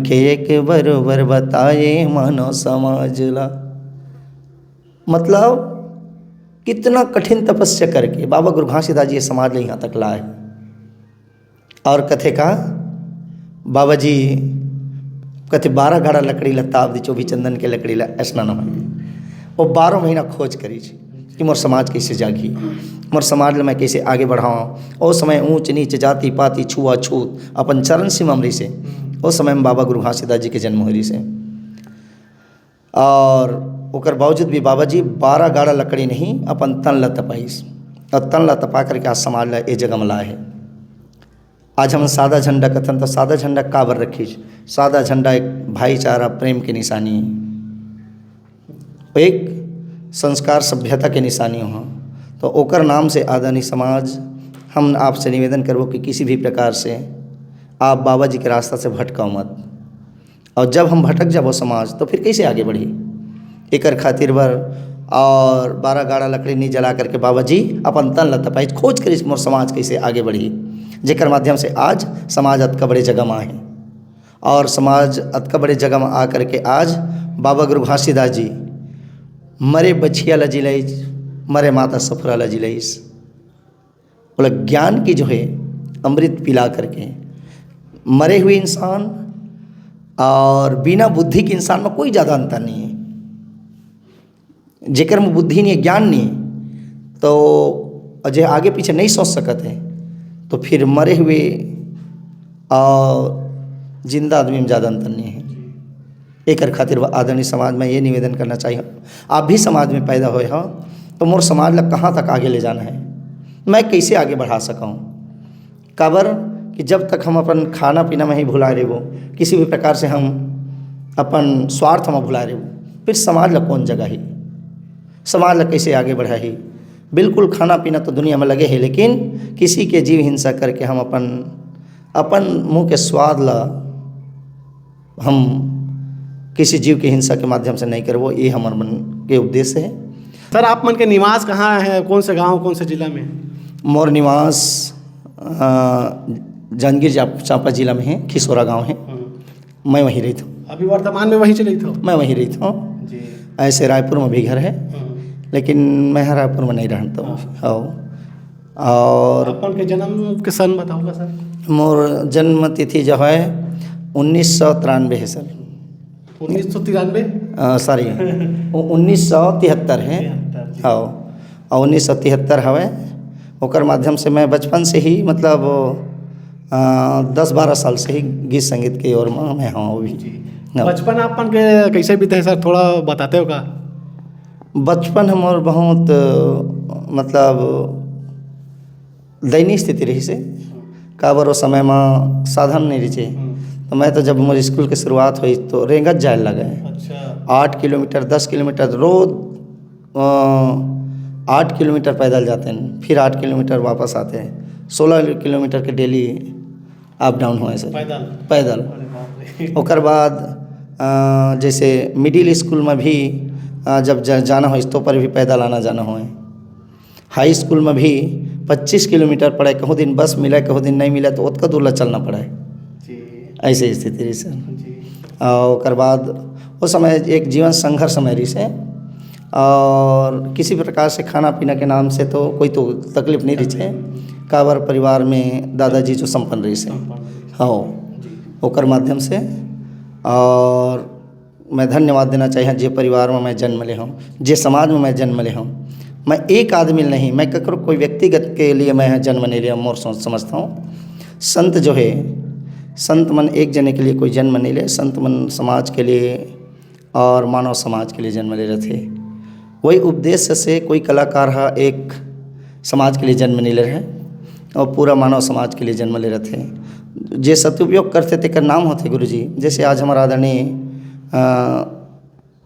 के एक बरोबर बताए मानो समाज ला। मतलब कितना कठिन तपस्या करके बाबा गुरु घासीदास जी समाज ले यहाँ तक लाए। और कथे का बाबा जी कथे 12 घड़ा लकड़ी ला ताप दी, 24 चंदन के लकड़ी ला ऐसा न हो। वो 12 महीना खोज करी कि मोर समाज कैसे जागी, मोर समाज मैं कैसे आगे बढ़ाऊँ। उस समय ऊंच नीच जाति पाति छुआछूत अपन चरण सिमरी से उस समय में बाबा गुरु घासीदास जी के जन्म हुई से। और ओकर बावजूद भी बाबा जी 12 गाड़ा लकड़ी नहीं अपन तन ला तपाइस, और तन ला तपा करके आज समाज ला ए जगह में लाए है। आज हम सादा झंडा कथन तो सादा झंडा काबर रखी, सादा झंडा एक भाईचारा प्रेम की निशानी है, एक संस्कार सभ्यता के निशानी हो। तो ओकर नाम से आदरणीय समाज हम आपसे निवेदन करबो कि किसी भी प्रकार से आप बाबा जी के रास्ता से भटकाओ मत। और जब हम भटक जाबो समाज तो फिर कैसे आगे बढ़ी। एक खातिर बर और 12 गाड़ा लकड़ी नहीं जला करके बाबा जी अपन तन ला तपाई खोज करी मोर समाज कैसे आगे बढ़ी, जेकर माध्यम से आज समाज अतका बड़े जगह में आए। और समाज अतका बड़े जगह में आ करके आज बाबा गुरु घासीदास जी मरे बछिया ला जिलाइस, मरे माता सफुरा ला जिलाइस। बोला ज्ञान की जो है अमृत पिला करके मरे हुए इंसान और बिना बुद्धि के इंसान में कोई ज़्यादा अंतर नहीं है। जेकर में बुद्धि नहीं है, ज्ञान नहीं, तो अजय आगे पीछे नहीं सोच सकते हैं, तो फिर मरे हुए और जिंदा आदमी में ज़्यादा अंतर नहीं है। एक खातिर वह आदरणीय समाज में ये निवेदन करना चाहिए, आप भी समाज में पैदा हुए हो तो मोर समाज ला कहाँ तक आगे ले जाना है, मैं कैसे आगे बढ़ा सकूँ। काबर कि जब तक हम अपन खाना पीना में ही भुला रहे हो, किसी भी प्रकार से हम अपन स्वार्थ में भुला रहे हो, फिर समाज ला कौन जगह ही, समाज ला कैसे आगे बढ़ा ही। बिल्कुल खाना पीना तो दुनिया में लगे है, लेकिन किसी के जीव हिंसा करके हम अपन मुंह के स्वाद ला हम किसी जीव की हिंसा के माध्यम से नहीं करबो, ये हमारे मन के उद्देश्य है। सर आप मन के निवास कहाँ है, कौन से गांव कौन से जिला में? मोर निवास जांजगीर चांपा जिला में है, खिसोरा गांव है। मैं वहीं रहता हूँ। अभी वर्तमान में वहीं चली था? मैं वहीं रहता हूँ जी। ऐसे रायपुर में भी घर है, लेकिन मैं रायपुर में नहीं रहता हूँ। हाँ। और अपन के जन्म के सन बताओगे सर? मोर जन्म तिथि जो है 1993 है सर। 1993? सॉरी 1973 है। हाँ, और 1973 हवे। ओकर माध्यम से मैं बचपन से ही मतलब 10-12 साल से ही गीत संगीत की ओर में मैं हाँ अभी। बचपन अपन के कैसे बीते सर, थोड़ा बताते हो का? बचपन हमार बहुत मतलब दयनीय स्थिति रही से, काबर वो समय में साधन नहीं रही। तो मैं तो जब मोर स्कूल के शुरुआत हुई तो रेंगत जाए लगे। अच्छा। 8 किलोमीटर 10 किलोमीटर रोज 8 किलोमीटर पैदल जाते हैं, फिर 8 किलोमीटर वापस आते हैं। 16 किलोमीटर के डेली अप डाउन हुए सर पैदल। ओकर बाद जैसे मिडिल स्कूल में भी जब जाना हो तो पर भी पैदल आना जाना हो। हाई स्कूल में भी 25 किलोमीटर पड़े, कहूँ दिन बस मिला कहूँ दिन नहीं मिला तो उतना दूर चलना पड़ा है। ऐसे स्थिति रही सर। और बाद उस समय एक जीवन संघर्ष में रही से, और किसी प्रकार से खाना पीना के नाम से तो कोई तो तकलीफ नहीं रही है। काबर परिवार में दादाजी जो संपन्न रही से हाँ ओकर माध्यम से। और मैं धन्यवाद देना चाहिए जे परिवार में मैं जन्म ले हूँ, जे समाज में मैं जन्म ले हूँ। मैं एक आदमी नहीं, मैं ककरो कोई व्यक्तिगत के लिए मैं जन्म नहीं लिया। मोर सोच समझता हूँ संत जो है, संत मन एक जने के लिए कोई जन्म नहीं ले, संत मन समाज के लिए और मानव समाज के लिए जन्म ले रहे थे। वही उद्देश्य से कोई कलाकार है एक समाज के लिए जन्म नहीं ले रहे और पूरा मानव समाज के लिए जन्म ले रहे थे। जे सदुपयोग करते थे का नाम होते गुरुजी। जैसे आज हमारा आदरणीय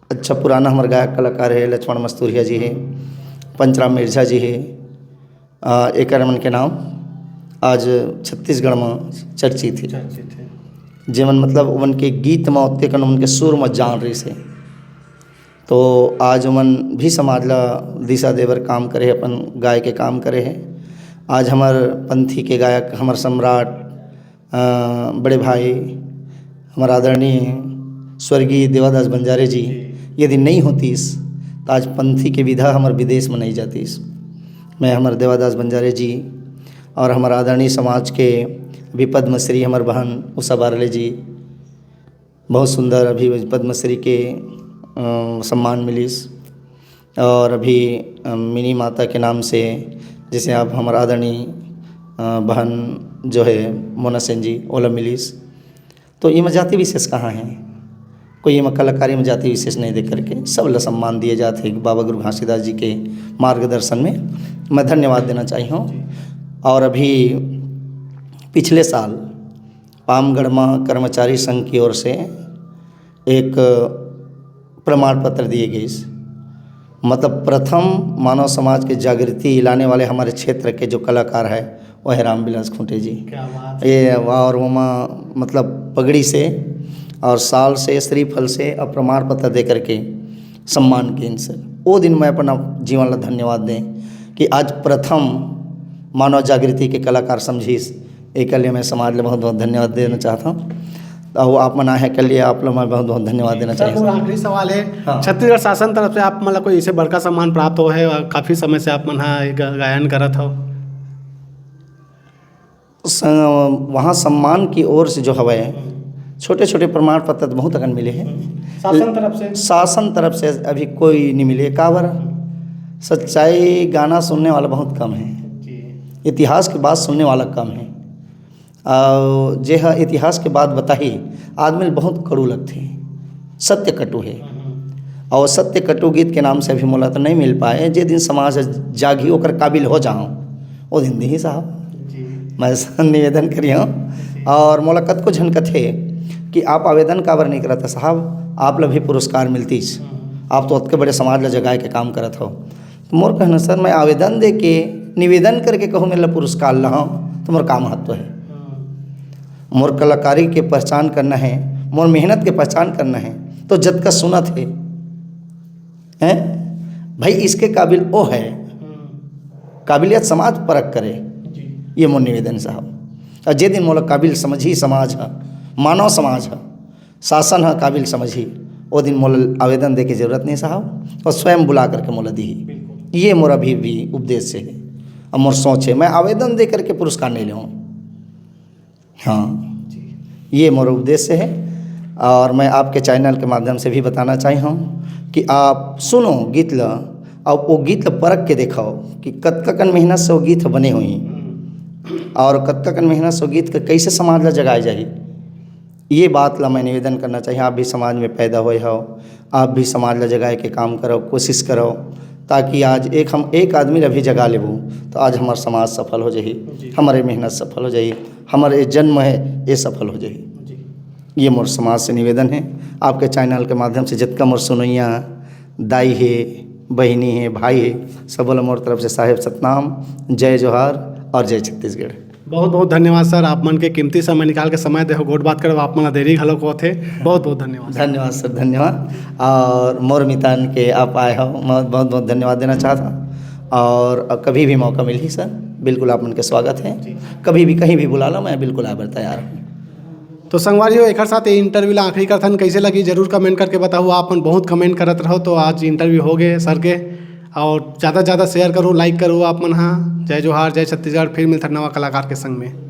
अच्छा पुराना हमारे गायक कलाकार है लक्ष्मण मस्तूरिया जी है, पंचराम मिर्जा जी है। एक मन के नाम आज छत्तीसगढ़ में चर्चित थे। जीवन मतलब उनके गीत में उत्ते कन उनके सुर में जान रही से, तो आज उमन भी समाज ला दिशा देवर काम करे, अपन गाय के काम करे है। आज हमार पंथी के गायक हमार सम्राट बड़े भाई हमारा आदरणीय स्वर्गीय देवादास बंजारे जी यदि नहीं होती तो आज पंथी के विधा हमारे विदेश में नहीं जाती। मैं हमारे देवादास बंजारे जी और हमारा आदरणीय समाज के अभी पद्मश्री हमारे बहन उषा बारले जी, बहुत सुंदर अभी पद्मश्री के सम्मान मिलीस। और अभी मिनी माता के नाम से जैसे आप हमारा आदरणीय बहन जो है मोना सेन जी ओला मिलीस। तो ये में जाति विशेष कहाँ है, कोई ये में कलाकारी में जाति विशेष नहीं दे करके सब ला सम्मान दिए जाते हैं। बाबा गुरु घासीदास जी के मार्गदर्शन में मैं धन्यवाद देना चाहिए हूँ। और अभी पिछले साल पामगढ़ में कर्मचारी संघ की ओर से एक प्रमाण पत्र दिए गए, मतलब प्रथम मानव समाज के जागृति लाने वाले हमारे क्षेत्र के जो कलाकार है वह है रामविलास खूंटे जी। क्या बात। ये और वहाँ मतलब पगड़ी से और साल से श्रीफल से और प्रमाण पत्र दे करके सम्मान किए इनसे। वो दिन मैं अपना जीवन ला धन्यवाद दें कि आज प्रथम मानव जागृति के कलाकार समझीस, एक लिए मैं समाज में बहुत बहुत धन्यवाद देना चाहता हूँ। तो आप मना है के लिए आप लोग मैं बहुत बहुत धन्यवाद देना चाहिए। आखिरी सवाल है, हाँ। छत्तीसगढ़ शासन तरफ से आप मतलब कोई इसे बड़का सम्मान प्राप्त हो है और काफ़ी समय से आप मन गायन करत हो? वहाँ सम्मान की ओर से जो हवा है छोटे छोटे प्रमाण पत्र तो बहुत अगन मिले हैं शासन तरफ से। शासन तरफ से अभी कोई नहीं मिले। काबर सच्चाई गाना सुनने वाला बहुत कम है, इतिहास की बात सुनने वाला कम है। और जे है इतिहास के बात बताही आदमी बहुत कड़ू लगते हैं, सत्य कटु है। और सत्य कटु गीत के नाम से अभी मोला तो नहीं मिल पाए। जे दिन समाज जागी ओकर काबिल हो जाऊँ वो दिन दी साहब मैं निवेदन करी हूँ। और मोला कत को झनकत है कि आप आवेदन काबर नहीं करता साहब, आप ला भी पुरस्कार मिलती आप तो अतके बड़े समाज ला जगाए के काम करत हो। तो मोर कहना सर मैं आवेदन दे के निवेदन करके कहूँ मेरे ला पुरस्कार लहूँ तो मोर का महत्व है। मोर कलाकारी के पहचान करना है, मोर मेहनत के पहचान करना है, तो जत का सुना थे हैं भाई इसके काबिल वो है, काबिलियत समाज परख करे, ये मोर निवेदन साहब। और जे दिन मोला काबिल समझी समाज है, मानव समाज है, शासन है काबिल समझी, वो दिन मोला आवेदन दे के जरूरत नहीं साहब, और स्वयं बुला करके मोला दी। ये मोर अभी भी उपदेश है और मोर सोच है, मैं आवेदन दे करके पुरस्कार नहीं लूँ। हाँ, ये मोर उद्देश्य है। और मैं आपके चैनल के माध्यम से भी बताना चाहिए हूँ कि आप सुनो गीत ला और वो गीत ला परख के देखाओ कि कतकन मेहनत से वो गीत बने हुई और कतकन मेहनत से वो गीत के कैसे समाज ला जगाए जाए। ये बात ला मैं निवेदन करना चाहिए। आप भी समाज में पैदा हुए हो, आप भी समाज ला जगाए के काम करो, कोशिश करो, ताकि आज एक आदमी ला भी जगा लेबू तो आज हमार समाज सफल हो जाही, हमारे मेहनत सफल हो जाही, हमारे जन्म है ये सफल हो जाही। ये मोर समाज से निवेदन है। आपके चैनल के माध्यम से जितना मोर सुनैया दाई है, बहनी है, भाई है, सब बोला मोर तरफ से साहेब सतनाम, जय जोहार और जय छत्तीसगढ़। बहुत बहुत धन्यवाद सर, आप मन के कीमती समय निकाल के समय देखो गोट बात करो, आप मन देरी घलो को थे। बहुत बहुत धन्यवाद। धन्यवाद सर, धन्यवाद। और मोर मितान के आप आए हो, मैं बहुत बहुत धन्यवाद देना चाहता। और कभी भी मौका मिली सर, बिल्कुल आप मन के स्वागत है, कभी भी कहीं भी बुला लो, मैं बिल्कुल आबर तैयार हूँ। तो संगवारियों एक साथ ये इंटरव्यू ला आखिरी करथन कैसे लगी जरूर कमेंट करके बताओ। आप मन बहुत कमेंट करत रहो, तो आज इंटरव्यू हो गए सर के, और ज़्यादा से ज़्यादा शेयर करो, लाइक करो आप मन। हाँ, जय जोहार, जय छत्तीसगढ़। फिर मिलता नवा कलाकार के संग में।